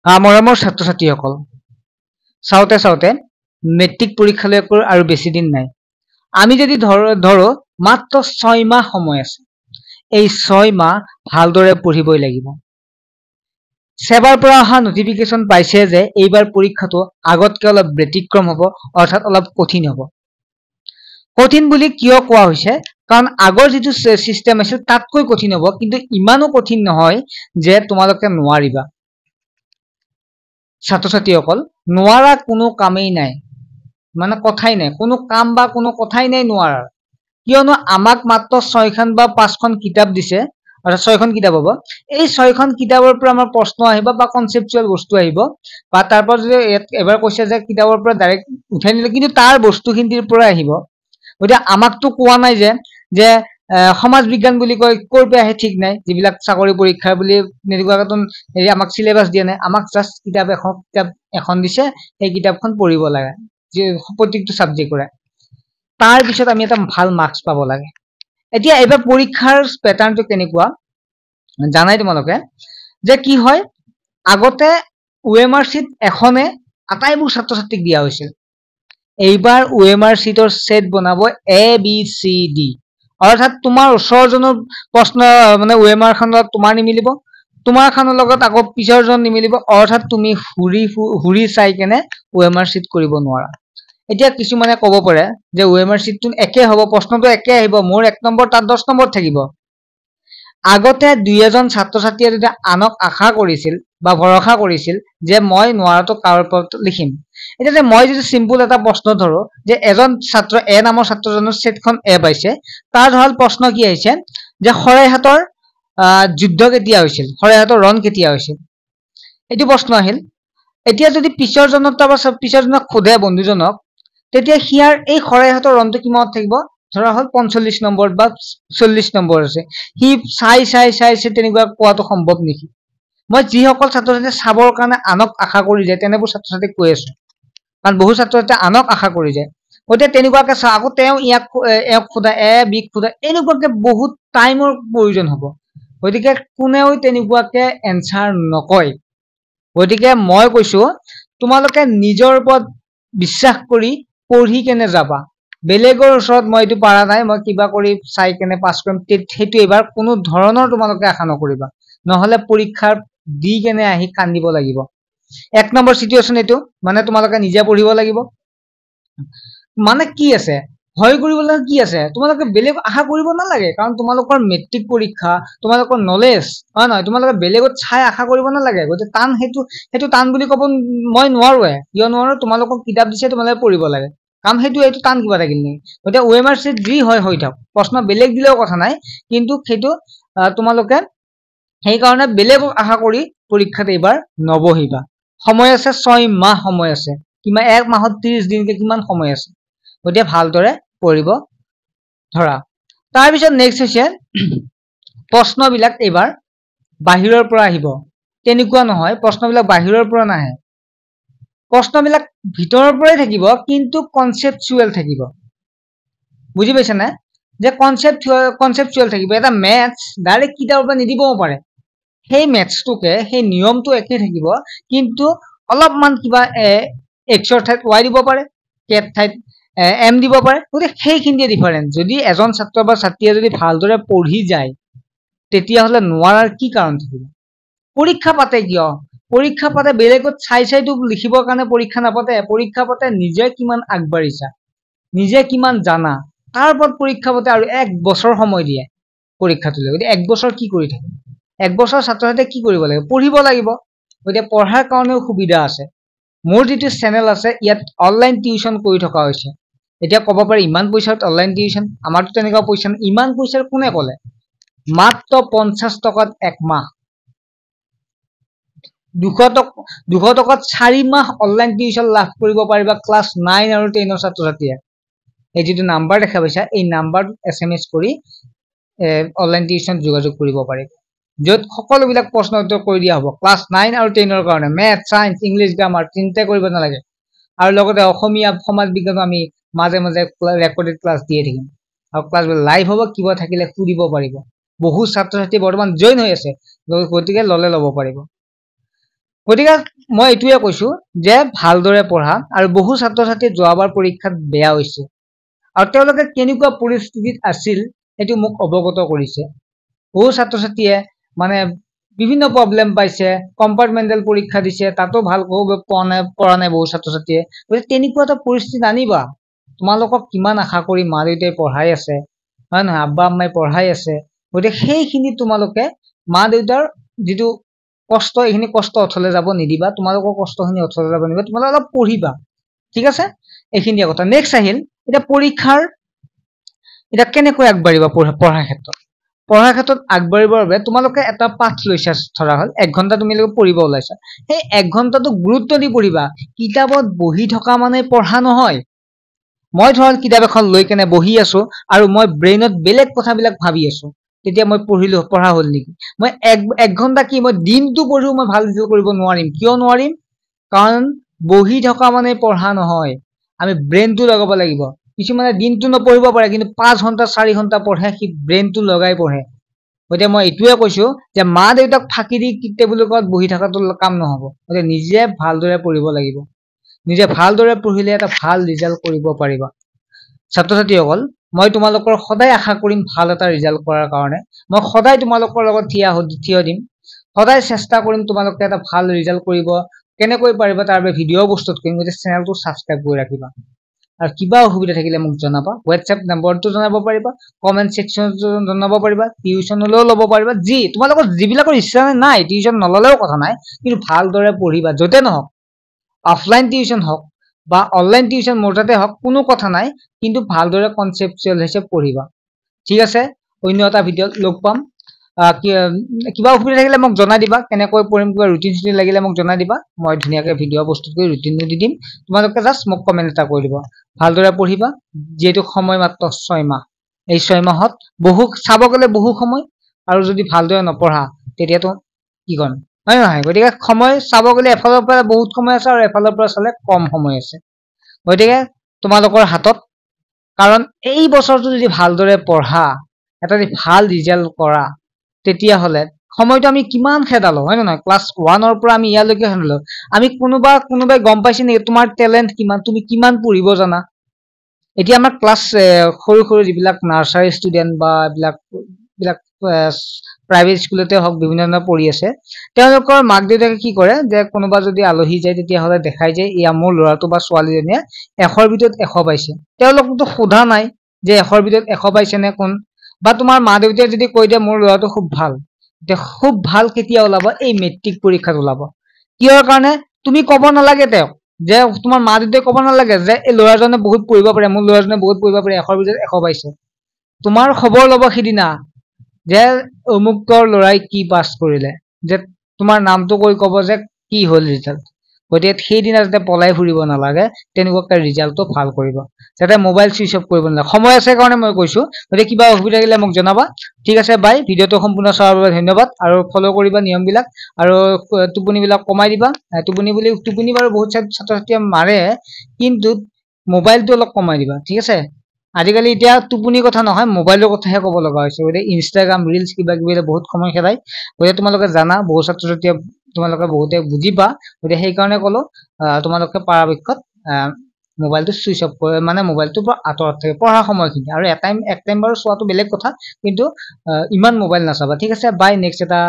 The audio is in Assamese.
মৰমৰ ছাত্ৰ ছাত্ৰীসকল, চাওঁতে চাওঁতে মেট্ৰিক পৰীক্ষালৈ আৰু বেছি দিন নাই। আমি যদি ধৰো মাত্ৰ 6 মাহ সময় আছে, এই 6 মাহ ভালদৰে পঢ়িবই লাগিব। সেবাৰ পৰা অহা নটিফিকেশ্যন পাইছে যে এইবাৰ পৰীক্ষাটো আগতকৈ অলপ ব্যতিক্ৰম হ'ব, অৰ্থাৎ অলপ কঠিন হ'ব। কঠিন বুলি কিয় কোৱা হৈছে? কাৰণ আগৰ যিটো চিষ্টেম আছিল তাতকৈ কঠিন হ'ব, কিন্তু ইমানো কঠিন নহয় যে তোমালোকে নোৱাৰিবা। ছাত্ৰ ছাত্ৰীসকল, নোৱাৰা কোনো কামেই নাই, মানে কথাই নাই, কোনো কাম বা কোনো কথাই নাই নোৱাৰাৰ। কিয়নো আমাক মাত্ৰ 6খন বা 5খন কিতাপ দিছে, অৰ্থাৎ 6খন কিতাপ হ'ব। এই 6খন কিতাপৰ পৰা আমাৰ প্ৰশ্ন আহিব বা কনচেপচুৱেল বস্তু আহিব, বা তাৰ পৰা যদি এবাৰ কৈছে যে কিতাপৰ পৰা ডাইৰেক্ট উঠাই নিলে, কিন্তু তাৰ বস্তুখিনিৰ পৰা আহিব। গতিকে আমাকতো কোৱা নাই যে সমাজ বিজ্ঞান বুলি কয় ক'ৰ পৰা আহে ঠিক নাই, যিবিলাক চাকৰি পৰীক্ষা বুলি তেনেকুৱাকৈ আমাক চিলেবাছ দিয়া নাই। আমাক জাষ্ট কিতাপ এখন দিছে, সেই কিতাপখন পঢ়িব লাগে প্ৰত্যেকটো ছাবজেক্টৰে। তাৰ পিছত আমি এটা ভাল মাৰ্কছ পাব লাগে। এতিয়া এইবাৰ পৰীক্ষাৰ পেটাৰ্ণটো কেনেকুৱা জানাই তোমালোকে, যে কি হয়, আগতে OMR চিট এখনে আটাইবোৰ ছাত্ৰ ছাত্ৰীক দিয়া হৈছিল। এইবাৰ OMR চিটৰ সেট বনাব ABCD, অৰ্থাৎ তোমাৰ ওচৰজনৰ প্ৰশ্ন মানে OMR খনৰ তোমাৰ নিমিলিব, তোমাৰ খনৰ লগত আকৌ পিছৰজন নিমিলিব, অৰ্থাৎ তুমি হুৰি চাই কেনে OMR চিট কৰিব নোৱাৰা। এতিয়া কিছুমানে ক'ব পাৰে যে OMR চিটটো একে হ'ব, প্ৰশ্নটো একে আহিব, মোৰ 1 নম্বৰ তাত 10 নম্বৰ থাকিব। আগতে 2-এজন ছাত্ৰ ছাত্ৰীয়ে যেতিয়া আনক আশা কৰিছিল বা ভৰসা কৰিছিল যে মই নোৱাৰাটো কাৰ ওপৰত লিখিম। এতিয়া যে মই যদি চিম্পুল এটা প্ৰশ্ন ধৰো যে এজন ছাত্ৰ এ নামৰ ছাত্ৰজনৰ সেটখন এ পাইছে, তাৰ ধৰল প্ৰশ্ন কি আহিছে যে শৰাইঘাটৰ যুদ্ধ কেতিয়া হৈছিল, শৰাইঘাটৰ ৰণ কেতিয়া হৈছিল, এইটো প্ৰশ্ন আহিল। এতিয়া যদি পিছৰজনক সোধে বন্ধুজনক, তেতিয়া সিয়াৰ এই শৰাইঘাটৰ ৰণটো কিমানত থাকিব, ধৰা হল 45 নম্বৰ বা 40 নম্বৰ আছে। সি চাই তেনেকুৱা কোৱাটো সম্ভৱ নেকি? মই যিসকল ছাত্ৰ ছাত্ৰীয়ে চাবৰ কাৰণে আনক আশা কৰি যায় তেনেবোৰ ছাত্ৰ ছাত্ৰীক কৈ আছো, কাৰণ বহু ছাত্ৰ ছাত্ৰীয়ে আনক আশা কৰি যায়। গতিকে তেনেকুৱাকে চা, আকৌ তেওঁ ইয়াক সোধা, বিক সোধা, এনেকুৱাকে বহুত টাইমৰ প্ৰয়োজন হ'ব। গতিকে কোনেও তেনেকুৱাকে এনচাৰ নকয়। গতিকে মই কৈছো তোমালোকে নিজৰ ওপৰত বিশ্বাস কৰি পঢ়ি কেনে যাবা। বেলেগৰ ওচৰত মই এইটো পাৰা নাই, মই কিবা কৰি চাই কেনে পাছ কৰিম, সেইটো এইবাৰ কোনো ধৰণৰ তোমালোকে আশা নকৰিবা, নহলে পৰীক্ষাৰ দি কেনে আহি কান্দিব লাগিব। 1 নম্বৰ চিটুৱেশ্যন এইটো, মানে তোমালোকে নিজে পঢ়িব লাগিব। মানে কি আছে, ভয় কৰিবলৈ কি আছে, তোমালোকে বেলেগ আশা কৰিব নালাগে, কাৰণ তোমালোকৰ মেট্ৰিক পৰীক্ষা, তোমালোকৰ নলেজ হয় নহয়, তোমালোকে বেলেগত চাই আশা কৰিব নালাগে। গতিকে টান সেইটো টান বুলি ক'ব মই নোৱাৰোৱে। কিয় নোৱাৰো, তোমালোকক কিতাপ দিছে, তোমালোকে পঢ়িব লাগে, কাৰণ এইটো টান কিবা থাকিল নেকি। গতিকে OMR চিট যি হয় হৈ থাক, প্ৰশ্ন বেলেগ দিলেও কথা নাই, কিন্তু সেইটো তোমালোকে সেইকাৰণে বেলেগক আশা কৰি পৰীক্ষাত এইবাৰ নবহিবা। সময় আছে, 6 মাহ সময় আছে, কিমান 1 মাহত 30 দিনকে কিমান সময় আছে। গতিকে ভালদৰে পঢ়িব ধৰা। তাৰপিছত নেক্সট হৈছে প্ৰশ্নবিলাক এইবাৰ বাহিৰৰ পৰা আহিব। তেনেকুৱা নহয়, প্ৰশ্নবিলাক বাহিৰৰ পৰা নাহে, প্ৰশ্নবিলাক ভিতৰৰ পৰাই থাকিব, কিন্তু কনচেপচুৱেল থাকিব। বুজি পাইছা নে? যে কনচেপচুৱেল থাকিব। এটা মেথছ ডাইৰেক্ট কিতাপৰ পৰা নিদিবও পাৰে, সেই মেথছটোকে সেই নিয়মটো একে থাকিব, কিন্তু অলপমান কিবা এক্সৰ ঠাইত Y দিব পাৰে, কেৰ ঠাইত M দিব পাৰে। গতিকে সেইখিনিয়ে ডিফাৰেঞ্চ। যদি এজন ছাত্ৰ বা ছাত্ৰীয়ে যদি ভালদৰে পঢ়ি যায়, তেতিয়াহ'লে নোৱাৰাৰ কি কাৰণ থাকিব? পৰীক্ষা পাতে কিয়? পৰীক্ষা পাতে বেলেগত চাইতো লিখিবৰ কাৰণে পৰীক্ষা নাপাতে। পৰীক্ষা পাতে নিজে কিমান আগবাঢ়িছা, নিজে কিমান জানা, তাৰ ওপৰত পৰীক্ষা পাতে, আৰু 1 বছৰ সময় দিয়ে পৰীক্ষাটোলৈ। গতিকে 1 বছৰ কি কৰি থাকে? 1 বছৰ ছাত্ৰ ছাত্ৰীয়ে কি কৰিব লাগিব? পঢ়িব লাগিব। গতিকে পঢ়াৰ কাৰণেও সুবিধা আছে। মোৰ যিটো চেনেল আছে, ইয়াত অনলাইন টিউচন কৰি থকা হৈছে। এতিয়া ক'ব পাৰি ইমান পইচাত অনলাইন টিউচন, আমাৰতো তেনেকুৱা পইচা নাই। ইমান পইচাৰ কোনে ক'লে? মাত্ৰ 50 টকাত 1 মাহ, 200 টকাত 4 মাহ অনলাইন টিউচন লাভ কৰিব পাৰিবা ক্লাছ 9 আৰু 10ৰ ছাত্ৰ ছাত্ৰীয়ে। এই যিটো নাম্বাৰ দেখা পাইছা, এই নাম্বাৰটোত SMS কৰি অনলাইন টিউচন যোগাযোগ কৰিব পাৰিব, য'ত সকলোবিলাক প্ৰশ্ন উত্তৰ কৰি দিয়া হ'ব। ক্লাছ 9 আৰু 10ৰ কাৰণে মেথ, সায়েন্স, ইংলিছ, গ্ৰামাৰ চিন্তা কৰিব নালাগে। আৰু লগতে অসমীয়া, সমাজ বিজ্ঞানো আমি মাজে মাজে ৰেকৰ্ডেড ক্লাছ দিয়ে থাকিম, আৰু ক্লাছবোৰ লাইভ হ'ব। কিবা থাকিলে সুধিব পাৰিব। বহু ছাত্ৰ ছাত্ৰী বৰ্তমান জইন হৈ আছে, গতিকে ল'ব পাৰিব। গতিকে মই এইটোৱে কৈছো যে ভালদৰে পঢ়া আৰু বহু ছাত্ৰ ছাত্ৰী যোৱাবাৰ পৰীক্ষাত বেয়া হৈছে আৰু তেওঁলোকে কেনেকুৱা পৰিস্থিতিত আছিল সেইটো মোক অৱগত কৰিছে বহু ছাত্ৰ ছাত্ৰীয়ে মানে বিভিন্ন প্ৰব্লেম পাইছে কম্পাৰ্টমেণ্টেল পৰীক্ষা দিছে তাতো ভালকৈ পৰা নাই বহু ছাত্ৰ ছাত্ৰীয়ে গতিকে তেনেকুৱা এটা পৰিস্থিতি আনিবা তোমালোকক কিমান আশা কৰি মা দেউতাই পঢ়াই আছে হয় নহয় আব্বা আম্মাই পঢ়াই আছে গতিকে সেইখিনি তোমালোকে মা দেউতাৰ যিটো কষ্ট এইখিনি কষ্ট অথলে যাব নিদিবা তোমালোকৰ কষ্টখিনি অথলে যাব নিদিবা তোমালোকে অলপ পঢ়িবা ঠিক আছে এইখিনিয়ে কথা নেক্সট আহিল এতিয়া পৰীক্ষাৰ এটা কেনেকৈ আগবাঢ়িবা পঢ়াৰ ক্ষেত্ৰত আগবাঢ়িবৰ বাবে তোমালোকে এটা পাঠ লৈছা ধৰা হল 1 ঘন্টা তুমি পঢ়িব ওলাইছা সেই 1 ঘন্টাটো গুৰুত্ব দি পঢ়িবা কিতাপত বহি থকা মানে পঢ়া নহয় মই ধৰক কিতাপ এখন লৈ কেনে বহি আছো আৰু মই ব্ৰেইনত বেলেগ কথাবিলাক ভাবি আছো তেতিয়া মই পঢ়া হল নেকি মই 1 ঘন্টা কি মই দিনটো পঢ়িও মই ভাল ৰিজাল্ট কৰিব নোৱাৰিম কিয় নোৱাৰিম কাৰণ বহি থকা মানে পঢ়া নহয় আমি ব্ৰেইনটো লগাব লাগিব কিছুমানে দিনটো নপঢ়িব পাৰে কিন্তু 5 ঘন্টা 4 ঘন্টা পঢ়ে সি ব্ৰেইনটো লগাই পঢ়ে গতিকে মই এইটোৱে কৈছো যে মা দেউতাক ফাঁকি দি টেবুলৰ কাষত বহি থকাটো কাম নহব গতিকে নিজে ভালদৰে পঢ়িব লাগিব নিজে ভালদৰে পঢ়িলে এটা ভাল ৰিজাল্ট কৰিব পাৰিবা ছাত্ৰ ছাত্ৰীসকল মই তোমালোকৰ সদায় আশা কৰিম ভাল এটা ৰিজাল্ট কৰাৰ কাৰণে মই সদায় তোমালোকৰ লগত থিয় দিম সদায় চেষ্টা কৰিম তোমালোকে এটা ভাল ৰিজাল্ট কৰিব কেনেকৈ পাৰিবা তাৰ বাবে ভিডিঅ' প্ৰস্তুত কৰিম গতিকে চেনেলটো ছাবস্ক্ৰাইব কৰি ৰাখিবা আৰু কিবা অসুবিধা থাকিলে মোক জনাবা হোৱাটছএপ নম্বৰটো জনাব পাৰিবা কমেন্ট সেকশনত জনাব পাৰিবা টিউচনলৈও ল'ব পাৰিবা যি তোমালোকৰ যিবিলাকৰ ইচ্ছা নাই টিউচন নললেও কথা নাই কিন্তু ভালদৰে পঢ়িবা যতে নহওক অফলাইন টিউচন হওক বা অনলাইন টিউচন মোৰ তাতে হওক কোনো কথা নাই কিন্তু ভালদৰে কনসেপচুৱেল হিচাপে পঢ়িবা ঠিক আছে অন্য এটা ভিডিঅ'ত লগ পাম কিবা অসুবিধা থাকিলে মোক জনাই দিবা কেনেকৈ পঢ়িম কিবা ৰুটিন চুটিন লাগিলে মোক জনাই দিবা মই ধুনীয়াকৈ ভিডিঅ' প্ৰস্তুত কৰি ৰুটিনটো দি দিম তোমালোকে জাষ্ট মোক কমেন্ট এটা কৰি দিবা ভালদৰে পঢ়িবা যেহেতু সময় মাত্ৰ 6 মাহ এই 6 মাহত বহু চাব গলে বহু সময় আৰু যদি ভালদৰে নপঢ়া তেতিয়াতো কি কৰিম হয় নহয় গতিকে সময় চাব গলে এফালৰ পৰা বহুত সময় আছে আৰু এফালৰ পৰা চালে কম সময় আছে গতিকে তোমালোকৰ হাতত কাৰণ এই বছৰটো যদি ভালদৰে পঢ়া এটা যদি ভাল ৰিজাল্ট কৰা তেতিয়া হলে সময়টো আমি কিমান খেদালো হয় নহয় ক্লাছ 1 ৰ পৰা আমি ইয়ালৈকে খেদালো আমি কোনোবাই গম পাইছে নেকি তোমাৰ টেলেন্ট কিমান তুমি কিমান পঢ়িব জানা এতিয়া আমাৰ ক্লাছ সৰু যিবিলাক নাৰ্সাৰী ষ্টুডেন্ট বা বিলাক প্ৰাইভেট স্কুলতে হওক বিভিন্ন ধৰণৰ পঢ়ি আছে তেওঁলোকৰ মাক দেউতাকে কি কৰে যে কোনোবা যদি আলহী যায় তেতিয়া হলে দেখাই যে ইয়া মোৰ ল'ৰাটো বা ছোৱালীজনীয়ে 100ৰ ভিতৰত 100 পাইছে তেওঁলোকতো সোধা নাই যে 100ৰ ভিতৰত 100 পাইছে নে কোন বা তোমাৰ মা দেউতাই যদি কৈ দিয়ে মোৰ ল'ৰাটো খুব ভাল খুব ভাল কেতিয়া ওলাব এই মেট্ৰিক পৰীক্ষাত ওলাব কিয়ৰ কাৰণে তুমি কব নালাগে তেওঁক যে তোমাৰ মা দেউতাই কব নালাগে যে এই ল'ৰাজনে বহুত পঢ়িব পাৰে মোৰ ল'ৰাজনে বহুত পঢ়িব পাৰে 100ৰ ভিতৰত 100 পাইছে তোমাৰ খবৰ ল'ব সিদিনা যে অমুকৰ ল'ৰাই কি পাছ কৰিলে যে তোমাৰ নামটো কৈ কব যে কি হল ৰিজাল্ট গতিকে সেইদিনা যাতে পলাই ফুৰিব নালাগে তেনেকুৱাকৈ ৰিজাল্টটো ভাল কৰিব যাতে মোবাইল সুইচ অফ কৰিব নালাগে সময় আছে কাৰণে মই কৈছো গতিকে কিবা অসুবিধা থাকিলে মোক জনাবা ঠিক আছে বাই ভিডিঅ'টো সম্পূৰ্ণ চোৱাৰ বাবে ধন্যবাদ আৰু ফলো কৰিবা নিয়মবিলাক আৰু টোপনিবিলাক কমাই দিবা টোপনি বাৰু বহুত ছাত্ৰ ছাত্ৰীয়ে মাৰে কিন্তু মোবাইলটো অলপ কমাই দিবা ঠিক আছে আজিকালি এতিয়া টোপনি কথা নহয় মোবাইলৰ কথাহে ক'ব লগা হৈছে গতিকে ইনষ্টাগ্ৰাম ৰিলছ কিবা কিবি বহুত সময় খেদাই গতিকে তোমালোকে জানা বহু ছাত্ৰ ছাত্ৰীয়ে তোমালোকে বহুতে বুজিবা গতিকে সেইকাৰণে ক'লো তোমালোকে পৰাপক্ষত মোবাইলটো সুইচ অফ কৰে মানে মোবাইলটোৰ পৰা আঁতৰত থাকে পঢ়া সময়খিনি আৰু এক টাইম বাৰু চোৱাটো বেলেগ কথা কিন্তু ইমান মোবাইল নাচাবা ঠিক আছে বাই নেক্সট এটা